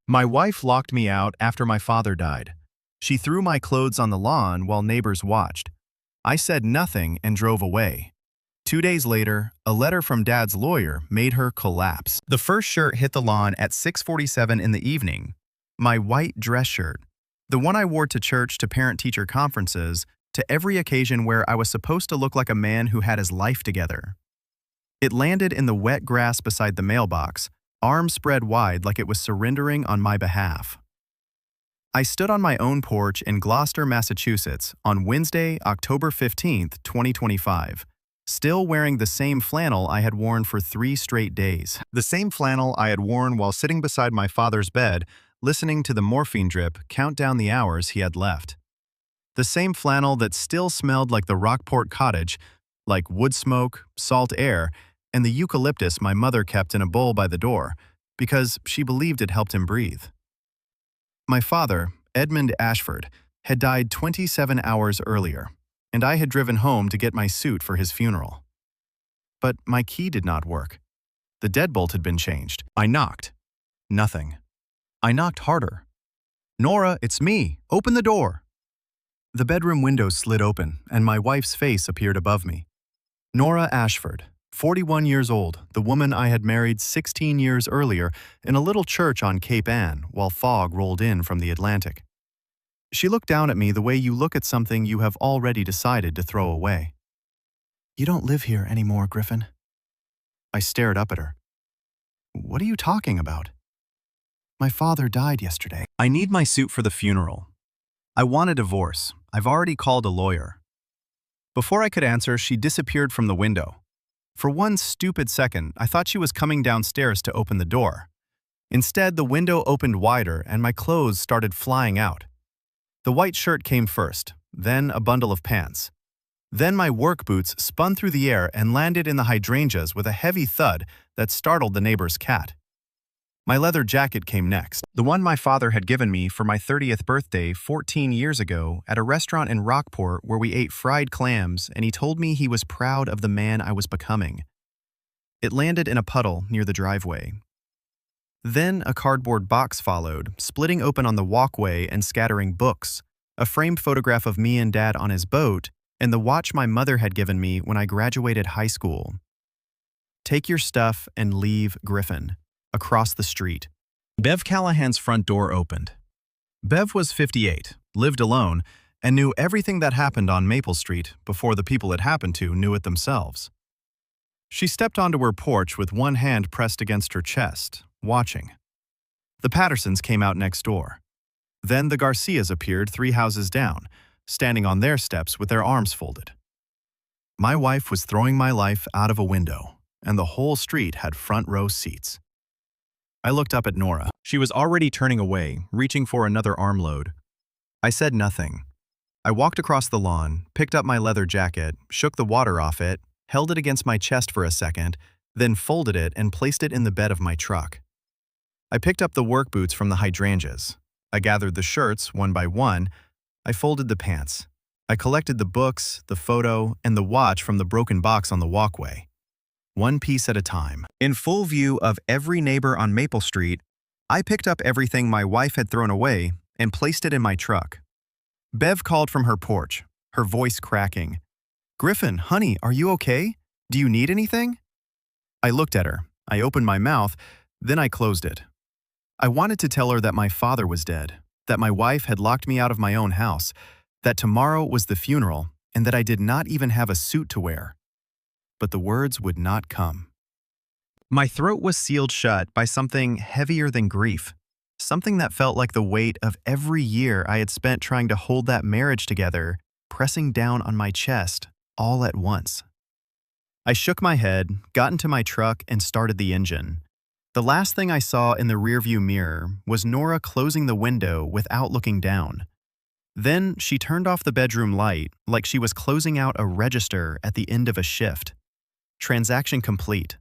My wife locked me out after my father died. She threw my clothes on the lawn while neighbors watched. I said nothing and drove away. 2 days later, a letter from Dad's lawyer made her collapse. The first shirt hit the lawn at 6:47 in the evening. My white dress shirt. The one I wore to church, to parent-teacher conferences, to every occasion where I was supposed to look like a man who had his life together. It landed in the wet grass beside the mailbox, arms spread wide like it was surrendering on my behalf. I stood on my own porch in Gloucester, Massachusetts on Wednesday, October 15th, 2025, still wearing the same flannel I had worn for 3 straight days. The same flannel I had worn while sitting beside my father's bed, listening to the morphine drip count down the hours he had left. The same flannel that still smelled like the Rockport cottage, like wood smoke, salt air, and the eucalyptus my mother kept in a bowl by the door, because she believed it helped him breathe. My father, Edmund Ashford, had died 27 hours earlier, and I had driven home to get my suit for his funeral. But my key did not work. The deadbolt had been changed. I knocked. Nothing. I knocked harder. "Nora, it's me. Open the door." The bedroom window slid open, and my wife's face appeared above me. Nora Ashford, 41 years old, the woman I had married 16 years earlier in a little church on Cape Ann while fog rolled in from the Atlantic. She looked down at me the way you look at something you have already decided to throw away. "You don't live here anymore, Griffin." I stared up at her. "What are you talking about?" "My father died yesterday. I need my suit for the funeral. I want a divorce. I've already called a lawyer." Before I could answer, she disappeared from the window. For one stupid second, I thought she was coming downstairs to open the door. Instead, the window opened wider and my clothes started flying out. The white shirt came first, then a bundle of pants. Then my work boots spun through the air and landed in the hydrangeas with a heavy thud that startled the neighbor's cat. My leather jacket came next, the one my father had given me for my 30th birthday 14 years ago at a restaurant in Rockport where we ate fried clams, and he told me he was proud of the man I was becoming. It landed in a puddle near the driveway. Then a cardboard box followed, splitting open on the walkway and scattering books, a framed photograph of me and Dad on his boat, and the watch my mother had given me when I graduated high school. "Take your stuff and leave, Griffin." Across the street. Bev Callahan's front door opened. Bev was 58, lived alone, and knew everything that happened on Maple Street before the people it happened to knew it themselves. She stepped onto her porch with one hand pressed against her chest, watching. The Pattersons came out next door. Then the Garcias appeared 3 houses down, standing on their steps with their arms folded. My wife was throwing my life out of a window, and the whole street had front row seats. I looked up at Nora. She was already turning away, reaching for another armload. I said nothing. I walked across the lawn, picked up my leather jacket, shook the water off it, held it against my chest for a second, then folded it and placed it in the bed of my truck. I picked up the work boots from the hydrangeas. I gathered the shirts one by one. I folded the pants. I collected the books, the photo, and the watch from the broken box on the walkway. One piece at a time. In full view of every neighbor on Maple Street, I picked up everything my wife had thrown away and placed it in my truck. Bev called from her porch, her voice cracking. "Griffin, honey, are you okay? Do you need anything?" I looked at her. I opened my mouth, then I closed it. I wanted to tell her that my father was dead, that my wife had locked me out of my own house, that tomorrow was the funeral, and that I did not even have a suit to wear. But the words would not come. My throat was sealed shut by something heavier than grief, something that felt like the weight of every year I had spent trying to hold that marriage together, pressing down on my chest all at once. I shook my head, got into my truck, and started the engine. The last thing I saw in the rearview mirror was Nora closing the window without looking down. Then she turned off the bedroom light like she was closing out a register at the end of a shift. Transaction complete.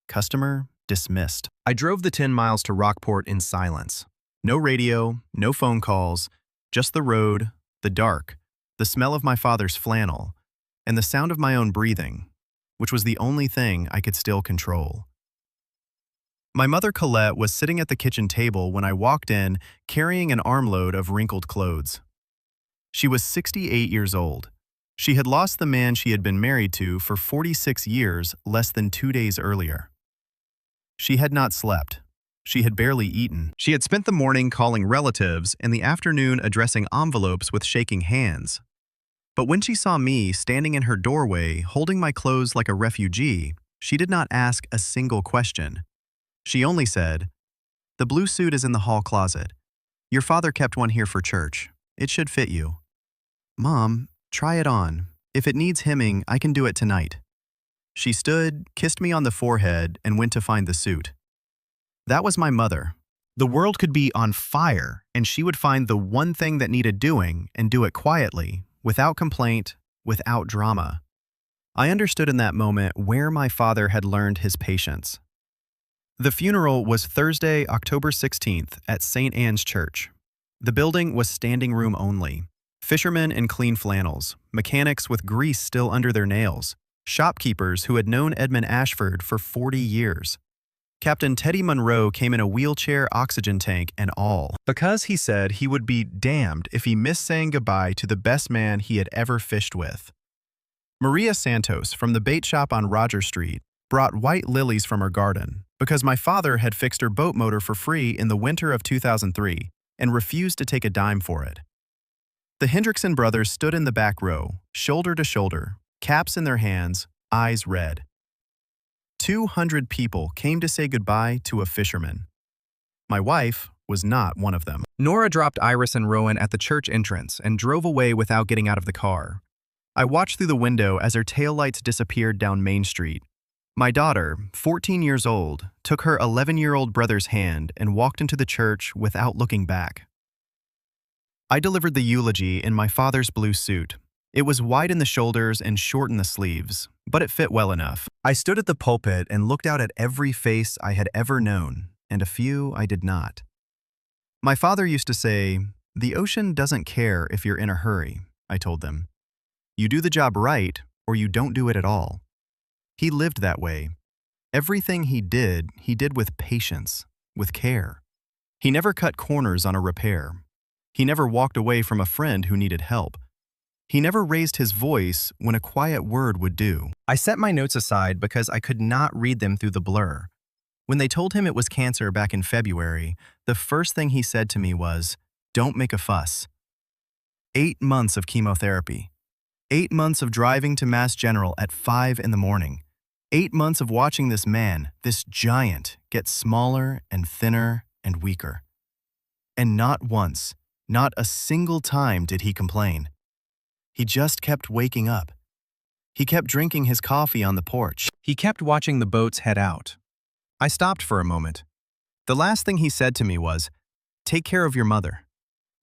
Customer dismissed. I drove the 10 miles to Rockport in silence. No radio, no phone calls, just the road, the dark, the smell of my father's flannel, and the sound of my own breathing, which was the only thing I could still control. My mother Colette was sitting at the kitchen table when I walked in, carrying an armload of wrinkled clothes. She was 68 years old. She had lost the man she had been married to for 46 years less than 2 days earlier. She had not slept. She had barely eaten. She had spent the morning calling relatives and the afternoon addressing envelopes with shaking hands. But when she saw me standing in her doorway holding my clothes like a refugee, she did not ask a single question. She only said, "The blue suit is in the hall closet. Your father kept one here for church. It should fit you. Mom, try it on. If it needs hemming, I can do it tonight." She stood, kissed me on the forehead, and went to find the suit. That was my mother. The world could be on fire, and she would find the one thing that needed doing and do it quietly, without complaint, without drama. I understood in that moment where my father had learned his patience. The funeral was Thursday, October 16th at St. Anne's Church. The building was standing room only. Fishermen in clean flannels, mechanics with grease still under their nails, shopkeepers who had known Edmund Ashford for 40 years. Captain Teddy Monroe came in a wheelchair, oxygen tank, and all, because he said he would be damned if he missed saying goodbye to the best man he had ever fished with. Maria Santos from the bait shop on Roger Street brought white lilies from her garden because my father had fixed her boat motor for free in the winter of 2003 and refused to take a dime for it. The Hendrickson brothers stood in the back row, shoulder to shoulder, caps in their hands, eyes red. 200 people came to say goodbye to a fisherman. My wife was not one of them. Nora dropped Iris and Rowan at the church entrance and drove away without getting out of the car. I watched through the window as her taillights disappeared down Main Street. My daughter, 14 years old, took her 11-year-old brother's hand and walked into the church without looking back. I delivered the eulogy in my father's blue suit. It was wide in the shoulders and short in the sleeves, but it fit well enough. I stood at the pulpit and looked out at every face I had ever known, and a few I did not. My father used to say, "The ocean doesn't care if you're in a hurry," I told them. "You do the job right, or you don't do it at all." He lived that way. Everything he did with patience, with care. He never cut corners on a repair. He never walked away from a friend who needed help. He never raised his voice when a quiet word would do. I set my notes aside because I could not read them through the blur. When they told him it was cancer back in February, the first thing he said to me was, "Don't make a fuss." 8 months of chemotherapy. 8 months of driving to Mass General at 5 in the morning. 8 months of watching this man, this giant, get smaller and thinner and weaker. And not once, not a single time did he complain. He just kept waking up. He kept drinking his coffee on the porch. He kept watching the boats head out. I stopped for a moment. The last thing he said to me was, "Take care of your mother."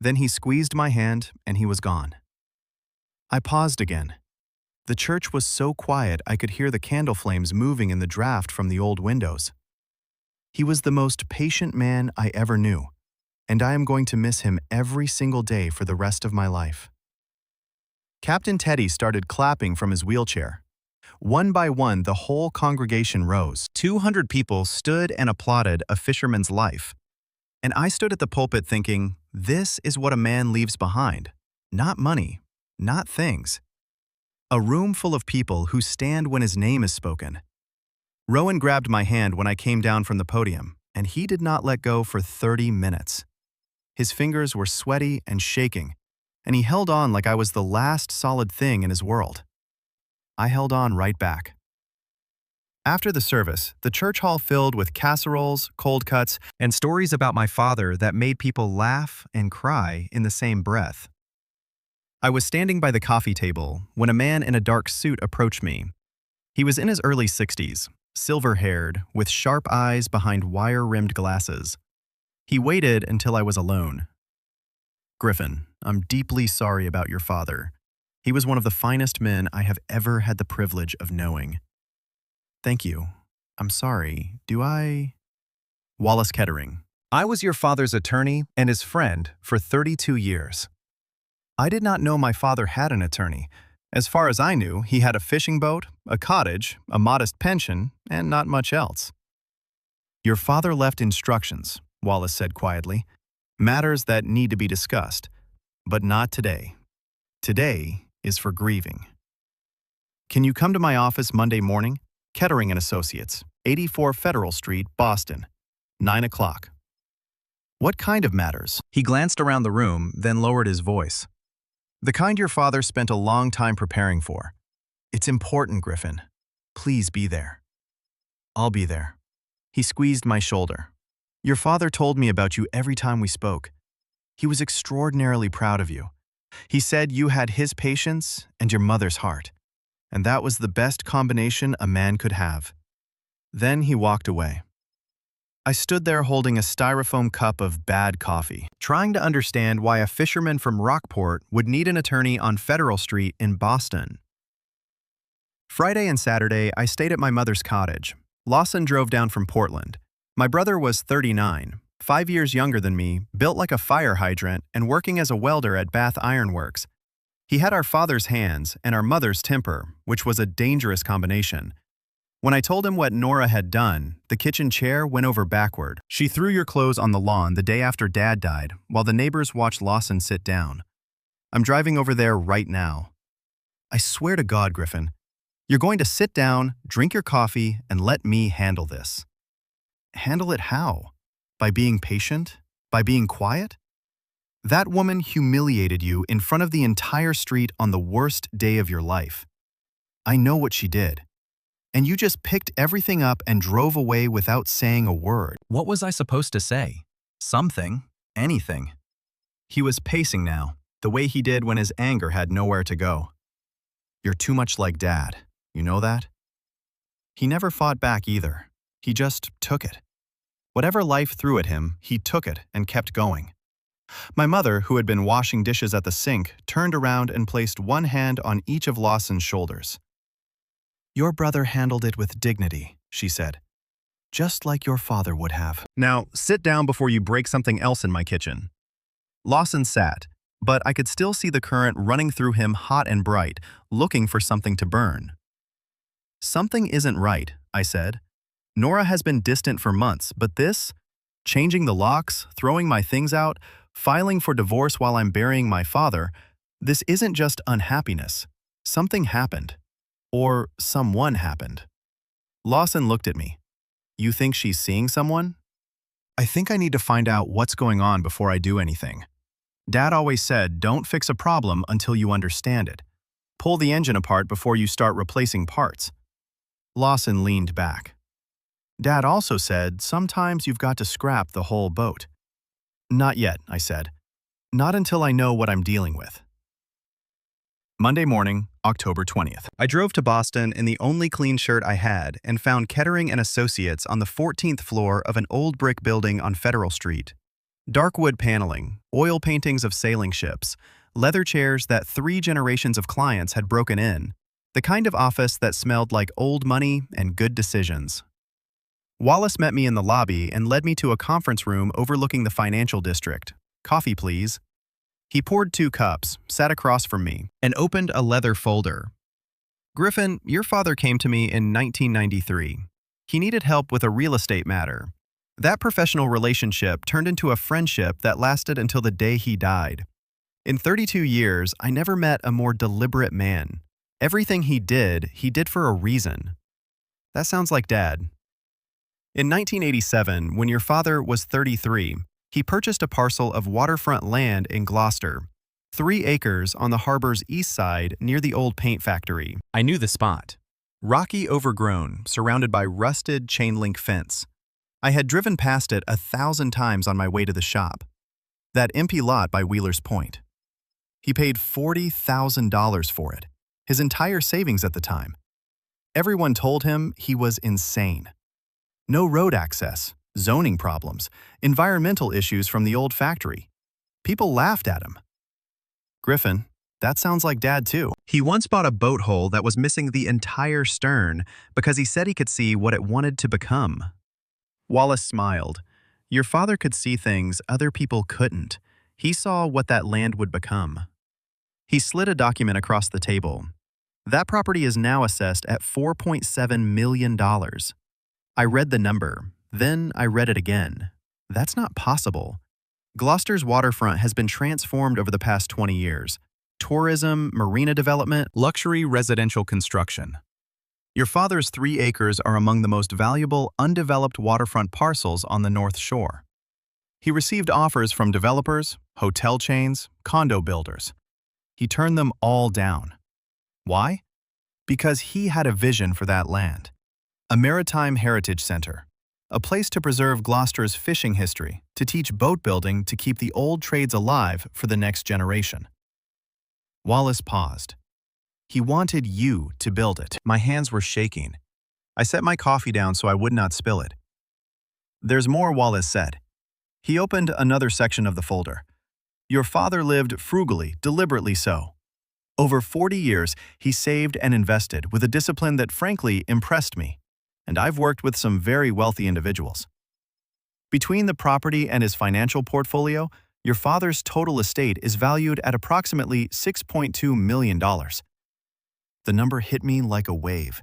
Then he squeezed my hand and he was gone. I paused again. The church was so quiet I could hear the candle flames moving in the draft from the old windows. He was the most patient man I ever knew, and I am going to miss him every single day for the rest of my life. Captain Teddy started clapping from his wheelchair. One by one, the whole congregation rose. 200 people stood and applauded a fisherman's life. And I stood at the pulpit thinking, this is what a man leaves behind. Not money, not things. A room full of people who stand when his name is spoken. Rowan grabbed my hand when I came down from the podium, and he did not let go for 30 minutes. His fingers were sweaty and shaking, and he held on like I was the last solid thing in his world. I held on right back. After the service, the church hall filled with casseroles, cold cuts, and stories about my father that made people laugh and cry in the same breath. I was standing by the coffee table when a man in a dark suit approached me. He was in his early 60s, silver-haired, with sharp eyes behind wire-rimmed glasses. He waited until I was alone. "Griffin, I'm deeply sorry about your father. He was one of the finest men I have ever had the privilege of knowing." "Thank you. I'm sorry. Do I?" Wallace Kettering. "I was your father's attorney and his friend for 32 years. I did not know my father had an attorney. As far as I knew, he had a fishing boat, a cottage, a modest pension, and not much else. Your father left instructions, Wallace said quietly. Matters that need to be discussed, but not today. Today is for grieving. Can you come to my office Monday morning? Kettering and Associates, 84 Federal Street, Boston, 9 o'clock. What kind of matters? He glanced around the room, then lowered his voice. The kind your father spent a long time preparing for. It's important, Griffin. Please be there. I'll be there. He squeezed my shoulder. Your father told me about you every time we spoke. He was extraordinarily proud of you. He said you had his patience and your mother's heart, and that was the best combination a man could have. Then he walked away. I stood there holding a styrofoam cup of bad coffee, trying to understand why a fisherman from Rockport would need an attorney on Federal Street in Boston. Friday and Saturday, I stayed at my mother's cottage. Lawson drove down from Portland. My brother was 39, 5 years younger than me, built like a fire hydrant, and working as a welder at Bath Iron Works. He had our father's hands and our mother's temper, which was a dangerous combination. When I told him what Nora had done, the kitchen chair went over backward. She threw your clothes on the lawn the day after Dad died, while the neighbors watched Lawson sit down. I'm driving over there right now. I swear to God, Griffin, you're going to sit down, drink your coffee, and let me handle this. Handle it how? By being patient? By being quiet? That woman humiliated you in front of the entire street on the worst day of your life. I know what she did. And you just picked everything up and drove away without saying a word. What was I supposed to say? Something. Anything. He was pacing now, the way he did when his anger had nowhere to go. You're too much like Dad. You know that? He never fought back either. He just took it. Whatever life threw at him, he took it and kept going. My mother, who had been washing dishes at the sink, turned around and placed one hand on each of Lawson's shoulders. Your brother handled it with dignity, she said. Just like your father would have. Now, sit down before you break something else in my kitchen. Lawson sat, but I could still see the current running through him hot and bright, looking for something to burn. Something isn't right, I said. Nora has been distant for months, but this, changing the locks, throwing my things out, filing for divorce while I'm burying my father, this isn't just unhappiness. Something happened. Or someone happened. Lawson looked at me. You think she's seeing someone? I think I need to find out what's going on before I do anything. Dad always said, don't fix a problem until you understand it. Pull the engine apart before you start replacing parts. Lawson leaned back. Dad also said, sometimes you've got to scrap the whole boat. Not yet, I said. Not until I know what I'm dealing with. Monday morning, October 20th. I drove to Boston in the only clean shirt I had and found Kettering and Associates on the 14th floor of an old brick building on Federal Street. Dark wood paneling, oil paintings of sailing ships, leather chairs that 3 generations of clients had broken in, the kind of office that smelled like old money and good decisions. Wallace met me in the lobby and led me to a conference room overlooking the financial district. Coffee, please. He poured 2 cups, sat across from me, and opened a leather folder. Griffin, your father came to me in 1993. He needed help with a real estate matter. That professional relationship turned into a friendship that lasted until the day he died. In 32 years, I never met a more deliberate man. Everything he did for a reason. That sounds like Dad. In 1987, when your father was 33, he purchased a parcel of waterfront land in Gloucester, 3 acres on the harbor's east side near the old paint factory. I knew the spot. Rocky, overgrown, surrounded by rusted chain-link fence. I had driven past it 1,000 times on my way to the shop. That empty lot by Wheeler's Point. He paid $40,000 for it, his entire savings at the time. Everyone told him he was insane. No road access, zoning problems, environmental issues from the old factory. People laughed at him. Griffin, that sounds like Dad too. He once bought a boat hull that was missing the entire stern because he said he could see what it wanted to become. Wallace smiled. Your father could see things other people couldn't. He saw what that land would become. He slid a document across the table. That property is now assessed at $4.7 million. I read the number. Then I read it again. That's not possible. Gloucester's waterfront has been transformed over the past 20 years. Tourism, marina development, luxury residential construction. Your father's 3 acres are among the most valuable undeveloped waterfront parcels on the North Shore. He received offers from developers, hotel chains, condo builders. He turned them all down. Why? Because he had a vision for that land. A maritime heritage center. A place to preserve Gloucester's fishing history, to teach boat building to keep the old trades alive for the next generation. Wallace paused. He wanted you to build it. My hands were shaking. I set my coffee down so I would not spill it. There's more, Wallace said. He opened another section of the folder. Your father lived frugally, deliberately so. Over 40 years, he saved and invested with a discipline that frankly impressed me, and I've worked with some very wealthy individuals. Between the property and his financial portfolio, your father's total estate is valued at approximately $6.2 million. The number hit me like a wave.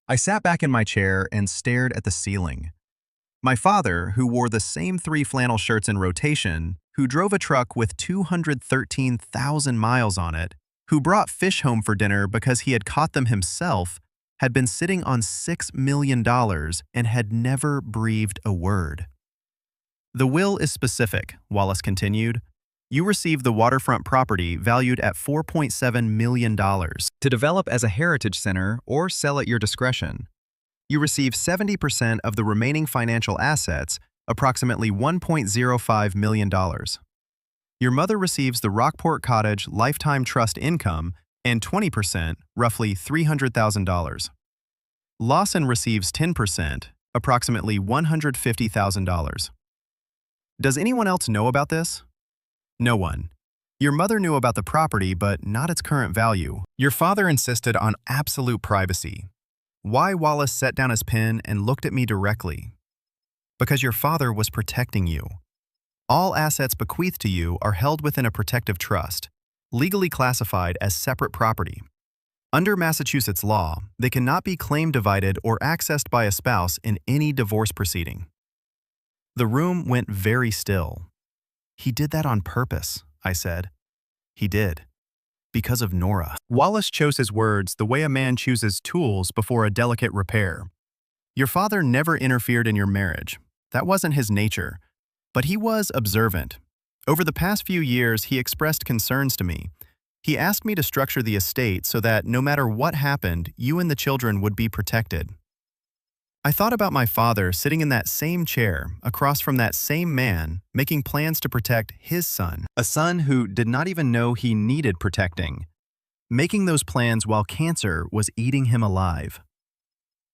I sat back in my chair and stared at the ceiling. My father, who wore the same 3 flannel shirts in rotation, who drove a truck with 213,000 miles on it, who brought fish home for dinner because he had caught them himself, had been sitting on $6 million and had never breathed a word. The will is specific, Wallace continued. You received the waterfront property valued at $4.7 million to develop as a heritage center or sell at your discretion. You receive 70% of the remaining financial assets, approximately $1.05 million. Your mother receives the Rockport Cottage lifetime trust income and 20%, roughly $300,000. Lawson receives 10%, approximately $150,000. Does anyone else know about this? No one. Your mother knew about the property, but not its current value. Your father insisted on absolute privacy. Why? Wallace set down his pen and looked at me directly. Because your father was protecting you. All assets bequeathed to you are held within a protective trust, legally classified as separate property. Under Massachusetts law, they cannot be claim divided or accessed by a spouse in any divorce proceeding. The room went very still. He did that on purpose, I said. He did. Because of Nora. Wallace chose his words the way a man chooses tools before a delicate repair. Your father never interfered in your marriage. That wasn't his nature. But he was observant. Over the past few years, he expressed concerns to me. He asked me to structure the estate so that no matter what happened, you and the children would be protected. I thought about my father sitting in that same chair, across from that same man, making plans to protect his son, a son who did not even know he needed protecting, making those plans while cancer was eating him alive.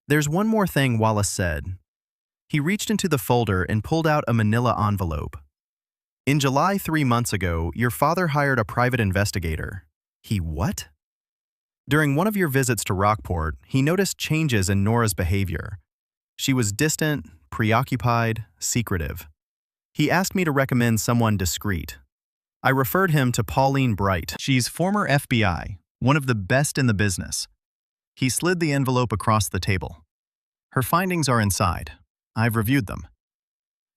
There's one more thing, Wallace said. He reached into the folder and pulled out a manila envelope. In July 3 months ago, your father hired a private investigator. He what? During one of your visits to Rockport, he noticed changes in Nora's behavior. She was distant, preoccupied, secretive. He asked me to recommend someone discreet. I referred him to Pauline Bright. She's former FBI, one of the best in the business. He slid the envelope across the table. Her findings are inside. I've reviewed them.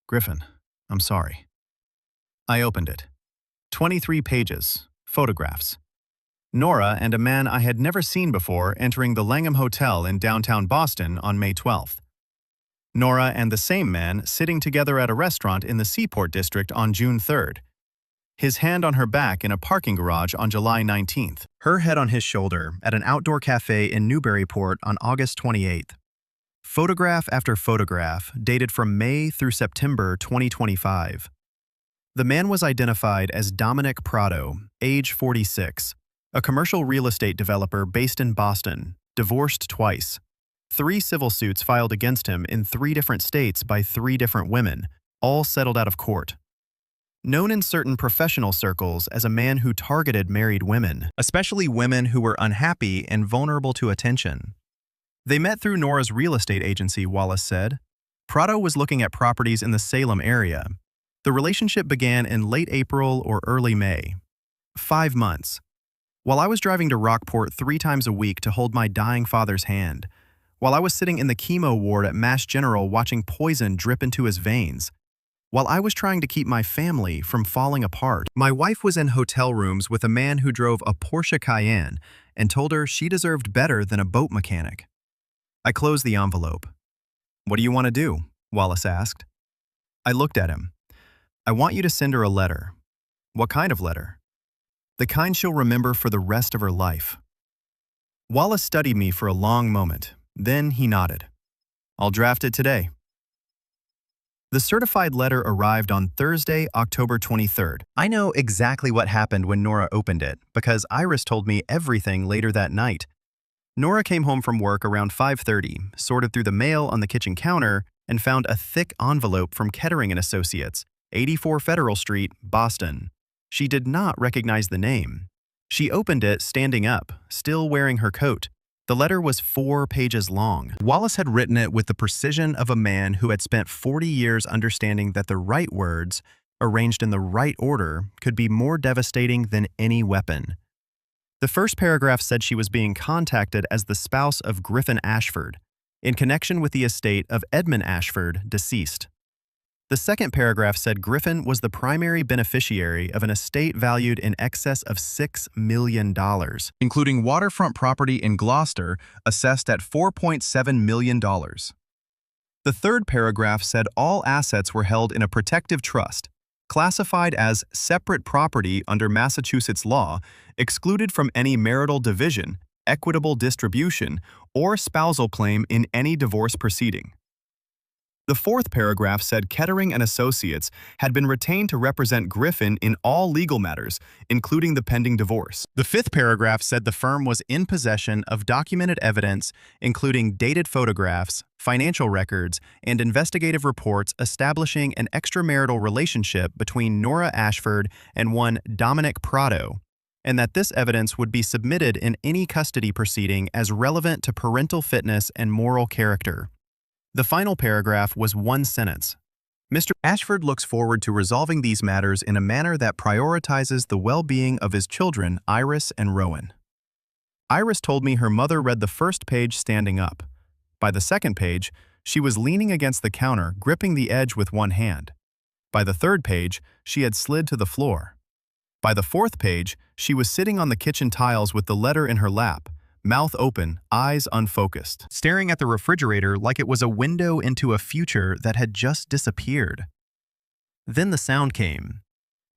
Griffin, I'm sorry. I opened it. 23 pages, photographs. Nora and a man I had never seen before entering the Langham Hotel in downtown Boston on May 12th. Nora and the same man sitting together at a restaurant in the Seaport District on June 3rd. His hand on her back in a parking garage on July 19th. Her head on his shoulder at an outdoor cafe in Newburyport on August 28th. Photograph after photograph dated from May through September 2025. The man was identified as Dominic Prado, age 46, a commercial real estate developer based in Boston, divorced twice. 3 civil suits filed against him in 3 different states by 3 different women, all settled out of court. Known in certain professional circles as a man who targeted married women, especially women who were unhappy and vulnerable to attention. They met through Nora's real estate agency, Wallace said. Prado was looking at properties in the Salem area. The relationship began in late April or early May. 5 months. While I was driving to Rockport 3 times a week to hold my dying father's hand, while I was sitting in the chemo ward at Mass General watching poison drip into his veins, while I was trying to keep my family from falling apart. My wife was in hotel rooms with a man who drove a Porsche Cayenne and told her she deserved better than a boat mechanic. I closed the envelope. "What do you want to do?" Wallace asked. I looked at him. "I want you to send her a letter." "What kind of letter?" "The kind she'll remember for the rest of her life." Wallace studied me for a long moment. Then he nodded. "I'll draft it today." The certified letter arrived on Thursday, October 23rd. I know exactly what happened when Nora opened it, because Iris told me everything later that night. Nora came home from work around 5:30, sorted through the mail on the kitchen counter, and found a thick envelope from Kettering & Associates, 84 Federal Street, Boston. She did not recognize the name. She opened it standing up, still wearing her coat. The letter was 4 pages long. Wallace had written it with the precision of a man who had spent 40 years understanding that the right words, arranged in the right order, could be more devastating than any weapon. The first paragraph said she was being contacted as the spouse of Griffin Ashford, in connection with the estate of Edmund Ashford, deceased. The second paragraph said Griffin was the primary beneficiary of an estate valued in excess of $6 million, including waterfront property in Gloucester, assessed at $4.7 million. The third paragraph said all assets were held in a protective trust, classified as separate property under Massachusetts law, excluded from any marital division, equitable distribution, or spousal claim in any divorce proceeding. The fourth paragraph said Kettering & Associates had been retained to represent Griffin in all legal matters, including the pending divorce. The fifth paragraph said the firm was in possession of documented evidence, including dated photographs, financial records, and investigative reports establishing an extramarital relationship between Nora Ashford and one Dominic Prado, and that this evidence would be submitted in any custody proceeding as relevant to parental fitness and moral character. The final paragraph was one sentence. Mr. Ashford looks forward to resolving these matters in a manner that prioritizes the well-being of his children, Iris and Rowan. Iris told me her mother read the first page standing up. By the second page, she was leaning against the counter, gripping the edge with one hand. By the third page, she had slid to the floor. By the fourth page, she was sitting on the kitchen tiles with the letter in her lap, mouth open, eyes unfocused, staring at the refrigerator like it was a window into a future that had just disappeared. Then the sound came.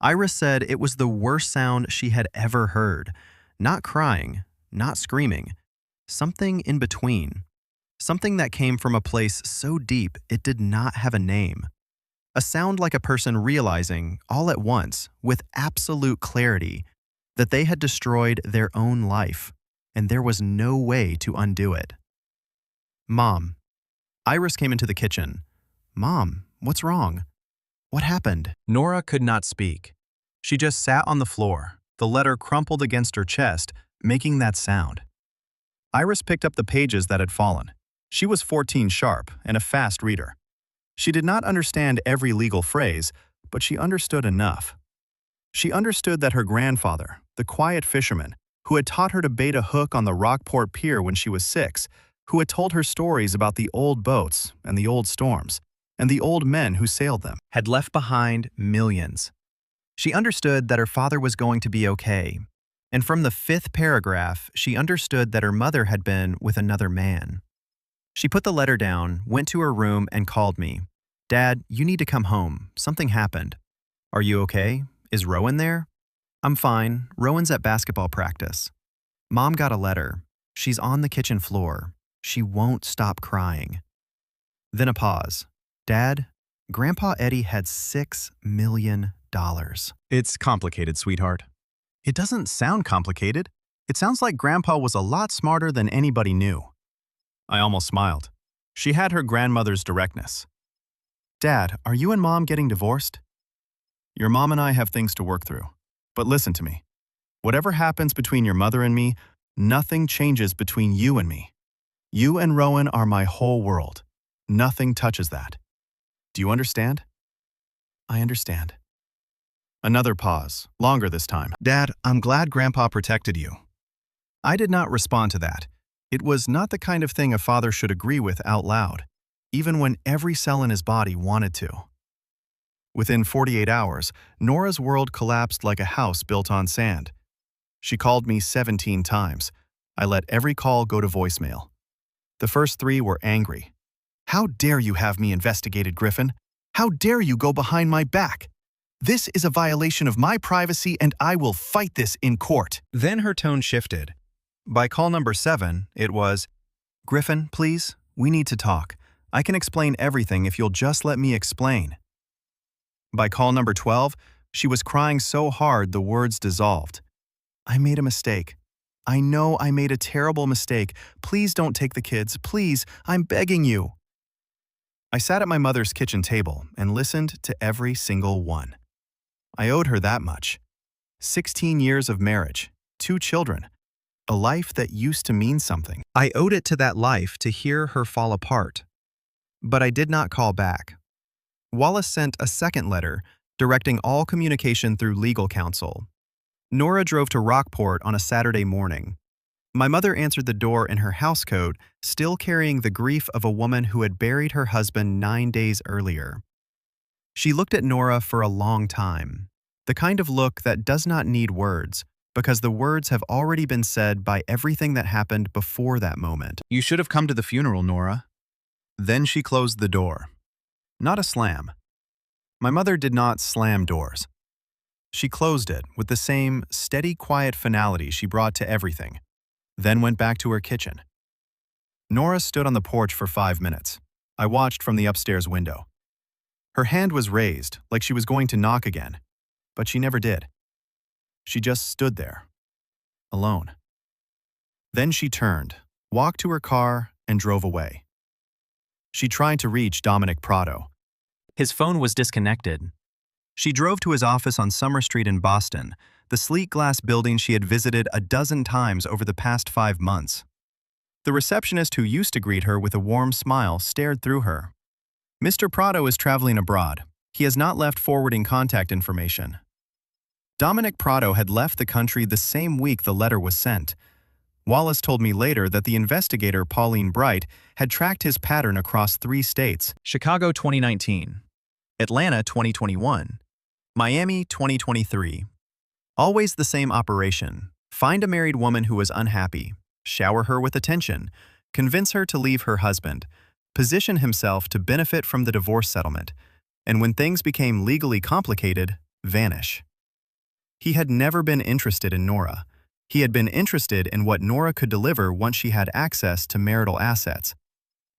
Iris said it was the worst sound she had ever heard. Not crying, not screaming. Something in between. Something that came from a place so deep it did not have a name. A sound like a person realizing, all at once, with absolute clarity, that they had destroyed their own life, and there was no way to undo it. "Mom." Iris came into the kitchen. "Mom, what's wrong? What happened?" Nora could not speak. She just sat on the floor, the letter crumpled against her chest, making that sound. Iris picked up the pages that had fallen. She was 14 sharp and a fast reader. She did not understand every legal phrase, but she understood enough. She understood that her grandfather, the quiet fisherman, who had taught her to bait a hook on the Rockport Pier when she was 6, who had told her stories about the old boats and the old storms, and the old men who sailed them, had left behind millions. She understood that her father was going to be okay, and from the 5th paragraph, she understood that her mother had been with another man. She put the letter down, went to her room, and called me. "Dad, you need to come home. Something happened." "Are you okay? Is Rowan there?" "I'm fine. Rowan's at basketball practice." "Mom got a letter. She's on the kitchen floor. She won't stop crying." Then a pause. "Dad, Grandpa Eddie had $6 million. "It's complicated, sweetheart." "It doesn't sound complicated. It sounds like Grandpa was a lot smarter than anybody knew." I almost smiled. She had her grandmother's directness. "Dad, are you and Mom getting divorced?" "Your mom and I have things to work through. But listen to me. Whatever happens between your mother and me, nothing changes between you and me. You and Rowan are my whole world. Nothing touches that. Do you understand?" "I understand." Another pause, longer this time. "Dad, I'm glad Grandpa protected you." I did not respond to that. It was not the kind of thing a father should agree with out loud, even when every cell in his body wanted to. Within 48 hours, Nora's world collapsed like a house built on sand. She called me 17 times. I let every call go to voicemail. The first 3 were angry. "How dare you have me investigated, Griffin? How dare you go behind my back? This is a violation of my privacy and I will fight this in court." Then her tone shifted. By call number 7, it was, "Griffin, please, we need to talk. I can explain everything if you'll just let me explain." By call number 12, she was crying so hard the words dissolved. "I made a mistake. I know I made a terrible mistake. Please don't take the kids. Please, I'm begging you." I sat at my mother's kitchen table and listened to every single one. I owed her that much. 16 years of marriage, 2 children, a life that used to mean something. I owed it to that life to hear her fall apart. But I did not call back. Wallace sent a second letter, directing all communication through legal counsel. Nora drove to Rockport on a Saturday morning. My mother answered the door in her housecoat, still carrying the grief of a woman who had buried her husband 9 days earlier. She looked at Nora for a long time, the kind of look that does not need words, because the words have already been said by everything that happened before that moment. "You should have come to the funeral, Nora." Then she closed the door. Not a slam. My mother did not slam doors. She closed it with the same steady, quiet finality she brought to everything, then went back to her kitchen. Nora stood on the porch for 5 minutes. I watched from the upstairs window. Her hand was raised, like she was going to knock again, but she never did. She just stood there, alone. Then she turned, walked to her car, and drove away. She tried to reach Dominic Prado. His phone was disconnected. She drove to his office on Summer Street in Boston, the sleek glass building she had visited a dozen times over the past 5 months. The receptionist who used to greet her with a warm smile stared through her. "Mr. Prado is traveling abroad. He has not left forwarding contact information." Dominic Prado had left the country the same week the letter was sent. Wallace told me later that the investigator Pauline Bright had tracked his pattern across 3 states: Chicago 2019, Atlanta 2021, Miami 2023. Always the same operation: find a married woman who was unhappy, shower her with attention, convince her to leave her husband, position himself to benefit from the divorce settlement, and when things became legally complicated, vanish. He had never been interested in Nora. He had been interested in what Nora could deliver once she had access to marital assets.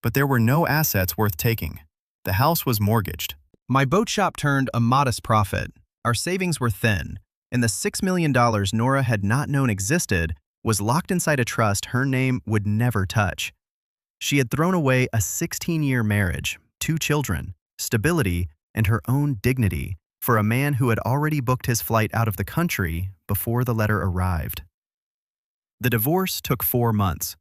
But there were no assets worth taking. The house was mortgaged. My boat shop turned a modest profit. Our savings were thin, and the $6 million Nora had not known existed was locked inside a trust her name would never touch. She had thrown away a 16-year marriage, 2 children, stability, and her own dignity for a man who had already booked his flight out of the country before the letter arrived. The divorce took 4 months.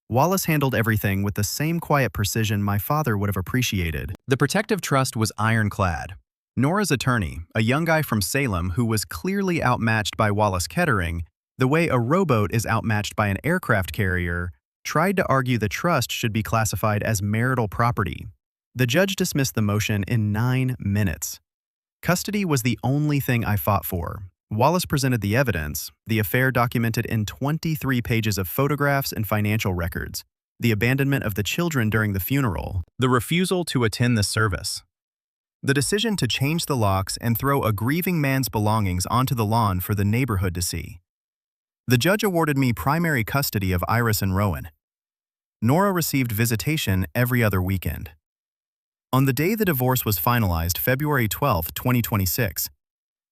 Wallace handled everything with the same quiet precision my father would have appreciated. The protective trust was ironclad. Nora's attorney, a young guy from Salem who was clearly outmatched by Wallace Kettering, the way a rowboat is outmatched by an aircraft carrier, tried to argue the trust should be classified as marital property. The judge dismissed the motion in 9 minutes. Custody was the only thing I fought for. Wallace presented the evidence, the affair documented in 23 pages of photographs and financial records, the abandonment of the children during the funeral, the refusal to attend the service, the decision to change the locks and throw a grieving man's belongings onto the lawn for the neighborhood to see. The judge awarded me primary custody of Iris and Rowan. Nora received visitation every other weekend. On the day the divorce was finalized, February 12, 2026,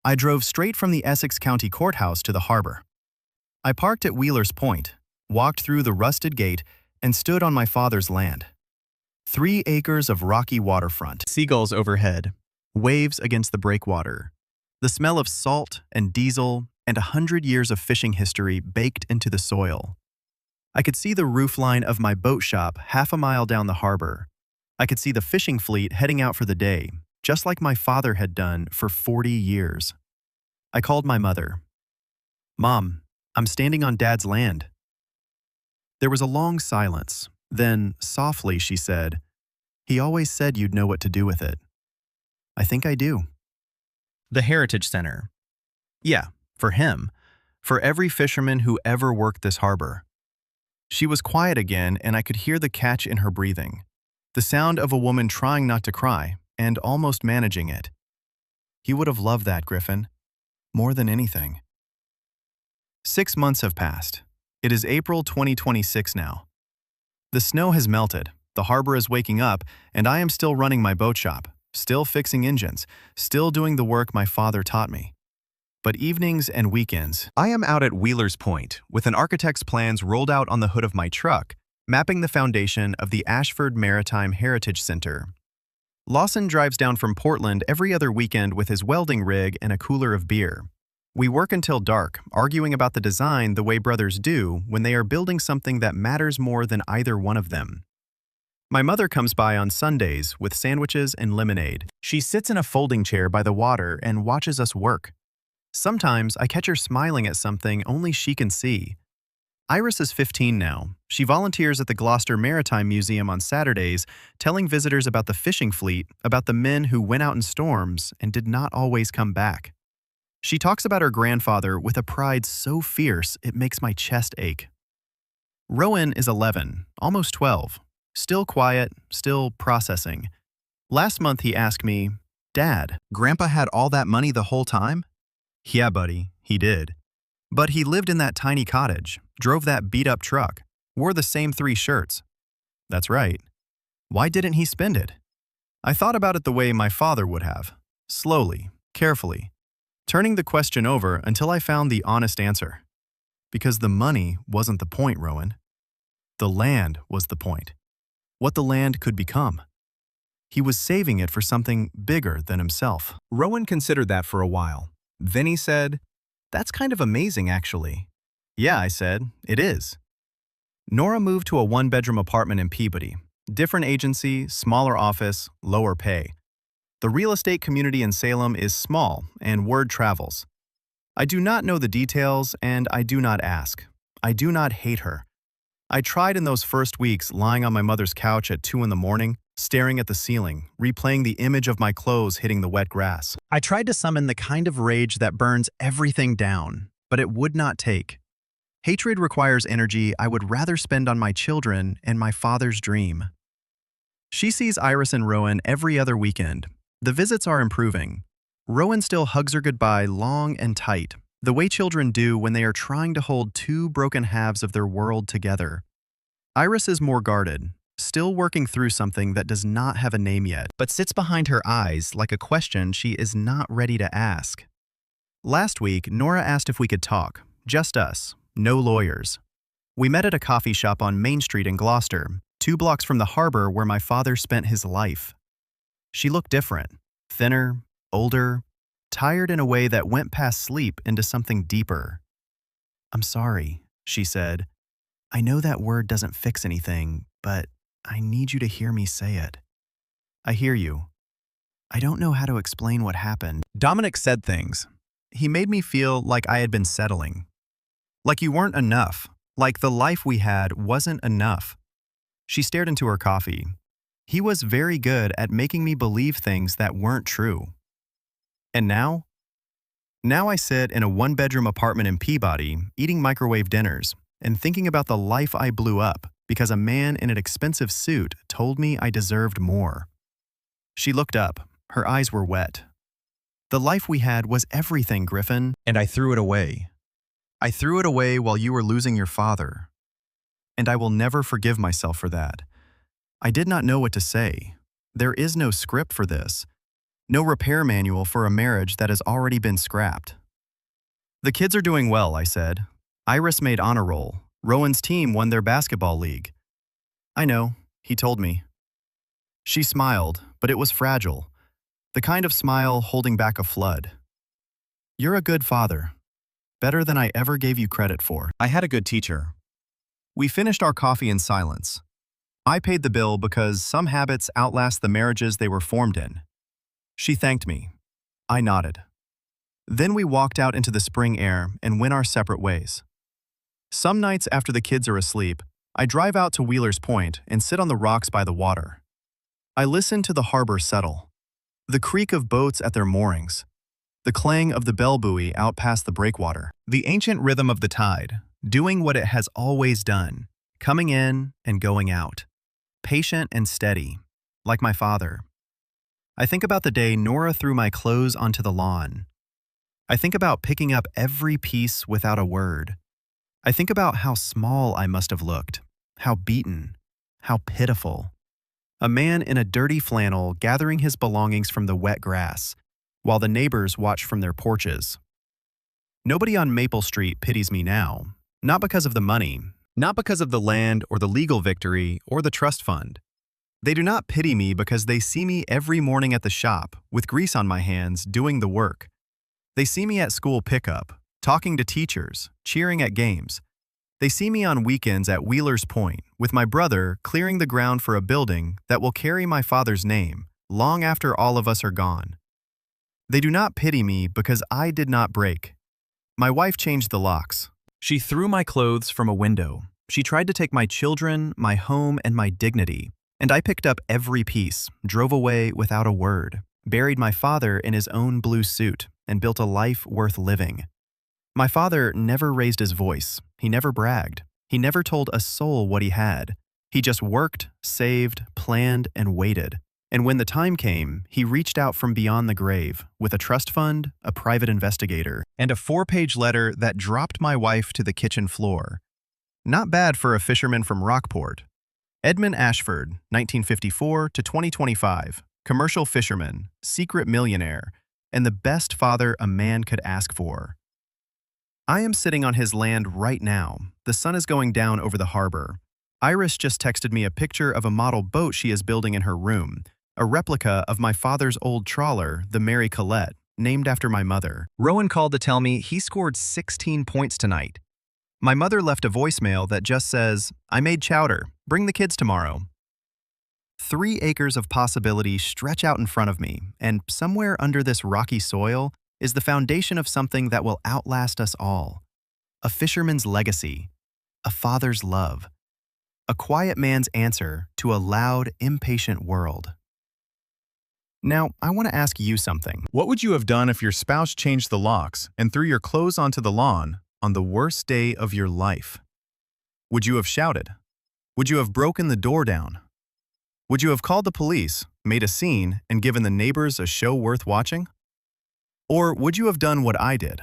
I drove straight from the Essex County Courthouse to the harbor. I parked at Wheeler's Point, walked through the rusted gate, and stood on my father's land. 3 acres of rocky waterfront, seagulls overhead, waves against the breakwater, the smell of salt and diesel, and 100 years of fishing history baked into the soil. I could see the roofline of my boat shop half a mile down the harbor. I could see the fishing fleet heading out for the day, just like my father had done for 40 years. I called my mother. "Mom, I'm standing on Dad's land." There was a long silence. Then, softly, she said, "He always said you'd know what to do with it." "I think I do." The Heritage Center. Yeah, for him. For every fisherman who ever worked this harbor. She was quiet again, and I could hear the catch in her breathing. The sound of a woman trying not to cry, and almost managing it. He would have loved that, Griffin. More than anything. 6 months have passed. It is April 2026 now. The snow has melted, the harbor is waking up, and I am still running my boat shop, still fixing engines, still doing the work my father taught me. But evenings and weekends, I am out at Wheeler's Point with an architect's plans rolled out on the hood of my truck, mapping the foundation of the Ashford Maritime Heritage Center. Lawson drives down from Portland every other weekend with his welding rig and a cooler of beer. We work until dark, arguing about the design the way brothers do when they are building something that matters more than either one of them. My mother comes by on Sundays with sandwiches and lemonade. She sits in a folding chair by the water and watches us work. Sometimes I catch her smiling at something only she can see. Iris is 15 now. She volunteers at the Gloucester Maritime Museum on Saturdays, telling visitors about the fishing fleet, about the men who went out in storms and did not always come back. She talks about her grandfather with a pride so fierce it makes my chest ache. Rowan is 11, almost 12, still quiet, still processing. Last month he asked me, "Dad, Grandpa had all that money the whole time?" "Yeah, buddy, he did. But he lived in that tiny cottage, drove that beat-up truck, wore the same 3 shirts." "That's right. Why didn't he spend it?" I thought about it the way my father would have, slowly, carefully, turning the question over until I found the honest answer. Because the money wasn't the point, Rowan. The land was the point. What the land could become. He was saving it for something bigger than himself. Rowan considered that for a while. Then he said, "That's kind of amazing, actually." "Yeah," I said, "it is." Nora moved to a 1-bedroom apartment in Peabody. Different agency, smaller office, lower pay. The real estate community in Salem is small, and word travels. I do not know the details, and I do not ask. I do not hate her. I tried in those first weeks lying on my mother's couch at 2 in the morning, staring at the ceiling, replaying the image of my clothes hitting the wet grass. I tried to summon the kind of rage that burns everything down, but it would not take. Hatred requires energy I would rather spend on my children and my father's dream. She sees Iris and Rowan every other weekend. The visits are improving. Rowan still hugs her goodbye long and tight, the way children do when they are trying to hold 2 broken halves of their world together. Iris is more guarded, still working through something that does not have a name yet, but sits behind her eyes like a question she is not ready to ask. Last week, Nora asked if we could talk, just us, no lawyers. We met at a coffee shop on Main Street in Gloucester, 2 blocks from the harbor where my father spent his life. She looked different, thinner, older, tired in a way that went past sleep into something deeper. "I'm sorry," she said. "I know that word doesn't fix anything, but I need you to hear me say it." "I hear you. I don't know how to explain what happened." Dominic said things. He made me feel like I had been settling. Like you weren't enough. Like the life we had wasn't enough. She stared into her coffee. He was very good at making me believe things that weren't true. And now? Now I sit in a 1-bedroom apartment in Peabody, eating microwave dinners, and thinking about the life I blew up because a man in an expensive suit told me I deserved more. She looked up. Her eyes were wet. "The life we had was everything, Griffin, and I threw it away. I threw it away while you were losing your father. And I will never forgive myself for that. I did not know what to say. There is no script for this. No repair manual for a marriage that has already been scrapped." "The kids are doing well," I said. "Iris made honor roll. Rowan's team won their basketball league." "I know," he told me. She smiled, but it was fragile. The kind of smile holding back a flood. "You're a good father. Better than I ever gave you credit for." I had a good teacher. We finished our coffee in silence. I paid the bill because some habits outlast the marriages they were formed in. She thanked me. I nodded. Then we walked out into the spring air and went our separate ways. Some nights after the kids are asleep, I drive out to Wheeler's Point and sit on the rocks by the water. I listen to the harbor settle, the creak of boats at their moorings, the clang of the bell buoy out past the breakwater, the ancient rhythm of the tide, doing what it has always done, coming in and going out, patient and steady, like my father. I think about the day Nora threw my clothes onto the lawn. I think about picking up every piece without a word. I think about how small I must have looked, how beaten, how pitiful. A man in a dirty flannel gathering his belongings from the wet grass, while the neighbors watch from their porches. Nobody on Maple Street pities me now, not because of the money, not because of the land or the legal victory or the trust fund. They do not pity me because they see me every morning at the shop, with grease on my hands, doing the work. They see me at school pickup, talking to teachers, cheering at games. They see me on weekends at Wheeler's Point, with my brother clearing the ground for a building that will carry my father's name long after all of us are gone. They do not pity me because I did not break. My wife changed the locks. She threw my clothes from a window. She tried to take my children, my home, and my dignity. And I picked up every piece, drove away without a word, buried my father in his own blue suit, and built a life worth living. My father never raised his voice. He never bragged. He never told a soul what he had. He just worked, saved, planned, and waited. And when the time came, he reached out from beyond the grave with a trust fund, a private investigator, and a 4-page letter that dropped my wife to the kitchen floor. Not bad for a fisherman from Rockport. Edmund Ashford, 1954 to 2025, commercial fisherman, secret millionaire, and the best father a man could ask for. I am sitting on his land right now. The sun is going down over the harbor. Iris just texted me a picture of a model boat she is building in her room, a replica of my father's old trawler, the Mary Colette, named after my mother. Rowan called to tell me he scored 16 points tonight. My mother left a voicemail that just says, "I made chowder. Bring the kids tomorrow." 3 acres of possibility stretch out in front of me, and somewhere under this rocky soil is the foundation of something that will outlast us all. A fisherman's legacy, a father's love, a quiet man's answer to a loud, impatient world. Now, I want to ask you something. What would you have done if your spouse changed the locks and threw your clothes onto the lawn on the worst day of your life? Would you have shouted? Would you have broken the door down? Would you have called the police, made a scene, and given the neighbors a show worth watching? Or would you have done what I did,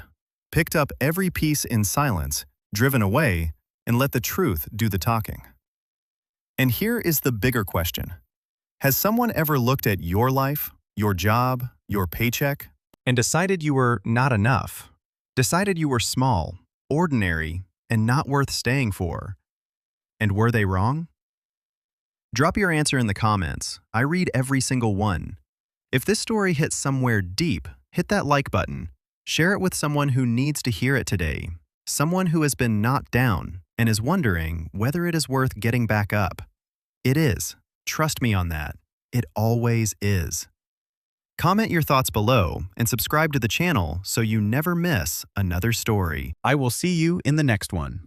picked up every piece in silence, driven away, and let the truth do the talking? And here is the bigger question. Has someone ever looked at your life, your job, your paycheck, and decided you were not enough? Decided you were small, ordinary, and not worth staying for? And were they wrong? Drop your answer in the comments. I read every single one. If this story hits somewhere deep, hit that like button. Share it with someone who needs to hear it today. Someone who has been knocked down and is wondering whether it is worth getting back up. It is. Trust me on that. It always is. Comment your thoughts below and subscribe to the channel so you never miss another story. I will see you in the next one.